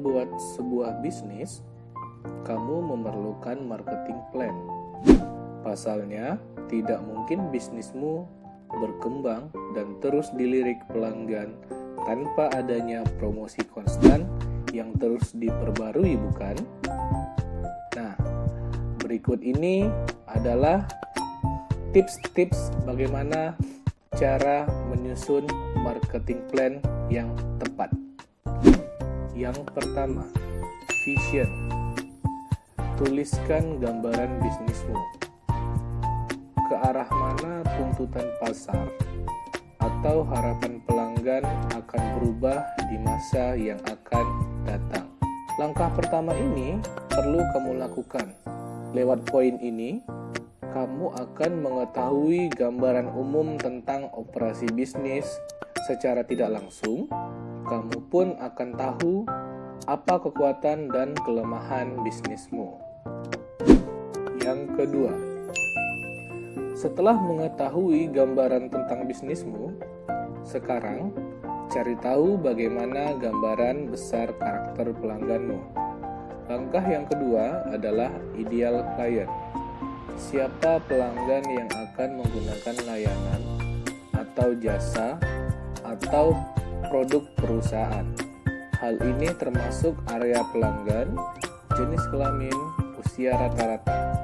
membuat sebuah bisnis, kamu memerlukan marketing plan. Pasalnya, tidak mungkin bisnismu berkembang dan terus dilirik pelanggan tanpa adanya promosi konstan yang terus diperbarui, bukan? Nah, berikut ini adalah tips-tips bagaimana cara menyusun marketing plan yang tepat. Yang pertama, vision. Tuliskan gambaran bisnismu. Ke arah mana tuntutan pasar atau harapan pelanggan akan berubah di masa yang akan datang. Langkah pertama ini perlu kamu lakukan. Lewat poin ini, kamu akan mengetahui gambaran umum tentang operasi bisnis secara tidak langsung. Kamu pun akan tahu apa kekuatan dan kelemahan bisnismu. Yang kedua, setelah mengetahui gambaran tentang bisnismu, sekarang cari tahu bagaimana gambaran besar karakter pelangganmu. Langkah yang kedua adalah ideal client. Siapa pelanggan yang akan menggunakan layanan atau jasa atau produk perusahaan. Hal ini termasuk area pelanggan, jenis kelamin, usia rata-rata.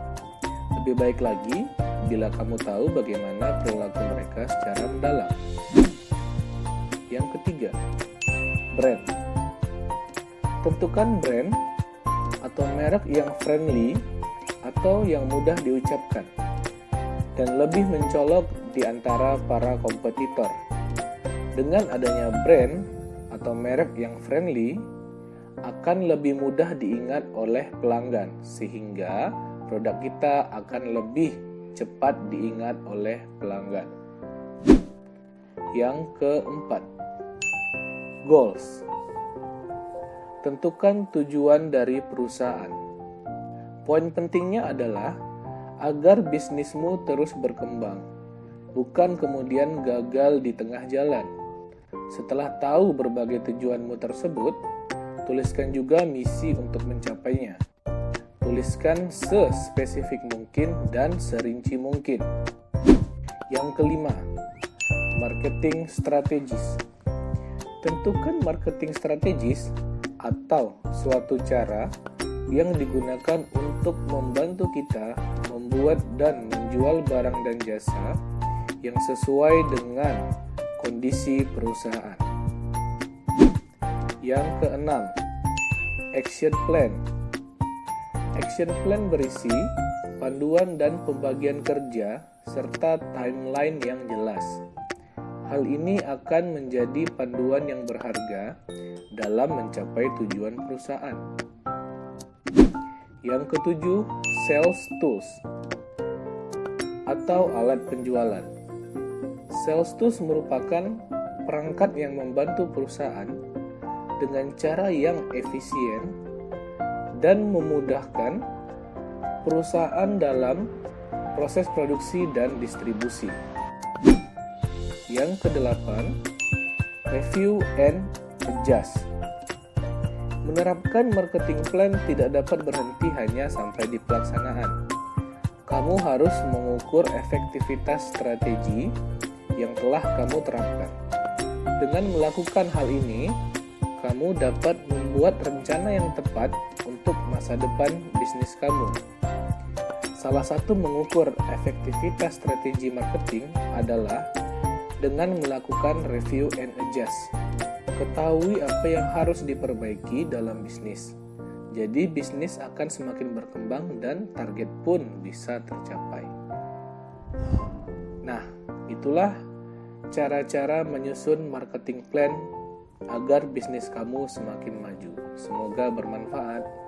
Lebih baik lagi bila kamu tahu bagaimana perilaku mereka secara mendalam. Yang ketiga, brand. Tentukan brand atau merek yang friendly atau yang mudah diucapkan dan lebih mencolok di antara para kompetitor. Dengan adanya brand atau merek yang friendly, akan lebih mudah diingat oleh pelanggan, sehingga produk kita akan lebih cepat diingat oleh pelanggan. Yang keempat, goals. Tentukan tujuan dari perusahaan. Poin pentingnya adalah agar bisnismu terus berkembang, bukan kemudian gagal di tengah jalan. Setelah tahu berbagai tujuanmu tersebut, tuliskan juga misi untuk mencapainya. Tuliskan sespesifik mungkin dan serinci mungkin. Yang kelima, marketing strategis. Tentukan marketing strategis atau suatu cara yang digunakan untuk membantu kita membuat dan menjual barang dan jasa yang sesuai dengan kondisi perusahaan. Yang keenam, action plan. Action plan berisi panduan dan pembagian kerja serta timeline yang jelas. Hal ini akan menjadi panduan yang berharga dalam mencapai tujuan perusahaan. Yang ketujuh, sales tools atau alat penjualan. Sales tools merupakan perangkat yang membantu perusahaan dengan cara yang efisien dan memudahkan perusahaan dalam proses produksi dan distribusi. Yang kedelapan, review and adjust. Menerapkan marketing plan tidak dapat berhenti hanya sampai di pelaksanaan. Kamu harus mengukur efektivitas strategi yang telah kamu terapkan. Dengan melakukan hal ini, kamu dapat membuat rencana yang tepat untuk masa depan bisnis kamu. Salah satu mengukur efektivitas strategi marketing adalah dengan melakukan review and adjust. Ketahui apa yang harus diperbaiki dalam bisnis. Jadi bisnis akan semakin berkembang dan target pun bisa tercapai. Nah, itulah cara-cara menyusun marketing plan agar bisnis kamu semakin maju. Semoga bermanfaat.